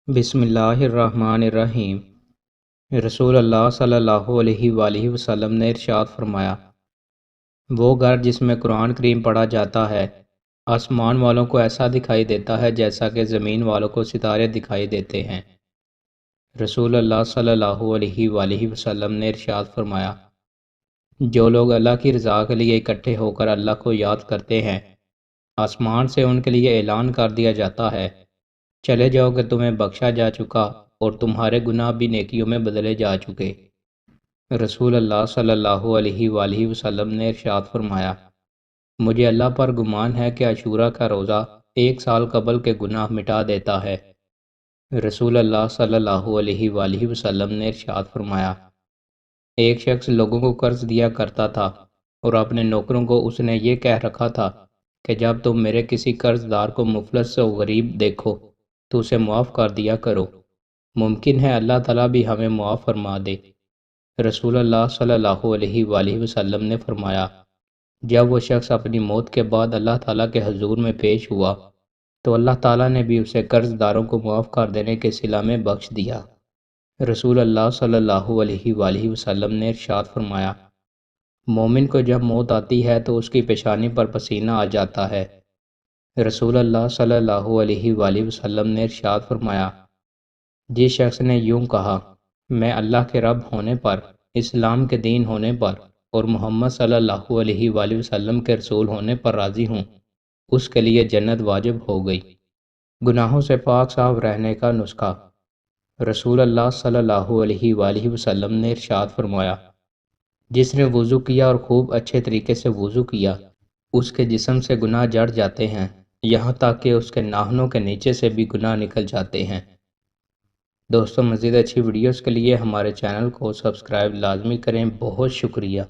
بسم اللہ الرحمن الرحیم۔ رسول اللہ صلی اللہ علیہ وآلہ وسلم نے ارشاد فرمایا، وہ گھر جس میں قرآن کریم پڑھا جاتا ہے آسمان والوں کو ایسا دکھائی دیتا ہے جیسا کہ زمین والوں کو ستارے دکھائی دیتے ہیں۔ رسول اللہ صلی اللہ علیہ وآلہ وسلم نے ارشاد فرمایا، جو لوگ اللہ کی رضا کے لیے اکٹھے ہو کر اللہ کو یاد کرتے ہیں، آسمان سے ان کے لیے اعلان کر دیا جاتا ہے، چلے جاؤ کہ تمہیں بخشا جا چکا اور تمہارے گناہ بھی نیکیوں میں بدلے جا چکے۔ رسول اللہ صلی اللہ علیہ وآلہ وسلم نے ارشاد فرمایا، مجھے اللہ پر گمان ہے کہ عاشورہ کا روزہ 1 سال قبل کے گناہ مٹا دیتا ہے۔ رسول اللہ صلی اللہ علیہ وآلہ وسلم نے ارشاد فرمایا، ایک شخص لوگوں کو قرض دیا کرتا تھا اور اپنے نوکروں کو اس نے یہ کہہ رکھا تھا کہ جب تم میرے کسی قرض دار کو مفلس و غریب دیکھو تو اسے معاف کر دیا کرو، ممکن ہے اللہ تعالیٰ بھی ہمیں معاف فرما دے۔ رسول اللہ صلی اللہ علیہ وآلہ وسلم نے فرمایا، جب وہ شخص اپنی موت کے بعد اللہ تعالیٰ کے حضور میں پیش ہوا تو اللہ تعالیٰ نے بھی اسے قرض داروں کو معاف کر دینے کے صلہ میں بخش دیا۔ رسول اللہ صلی اللہ علیہ وآلہ وسلم نے ارشاد فرمایا، مومن کو جب موت آتی ہے تو اس کی پیشانی پر پسینہ آ جاتا ہے۔ رسول اللہ صلی اللہ علیہ وآلہ وسلم نے ارشاد فرمایا، جس شخص نے یوں کہا، میں اللہ کے رب ہونے پر، اسلام کے دین ہونے پر اور محمد صلی اللہ علیہ وآلہ وسلم کے رسول ہونے پر راضی ہوں، اس کے لیے جنت واجب ہو گئی۔ گناہوں سے پاک صاف رہنے کا نسخہ۔ رسول اللہ صلی اللہ علیہ وآلہ وسلم نے ارشاد فرمایا، جس نے وضو کیا اور خوب اچھے طریقے سے وضو کیا، اس کے جسم سے گناہ جڑ جاتے ہیں، یہاں تک کہ اس کے ناخنوں کے نیچے سے بھی گناہ نکل جاتے ہیں۔ دوستو، مزید اچھی ویڈیوز کے لیے ہمارے چینل کو سبسکرائب لازمی کریں۔ بہت شکریہ۔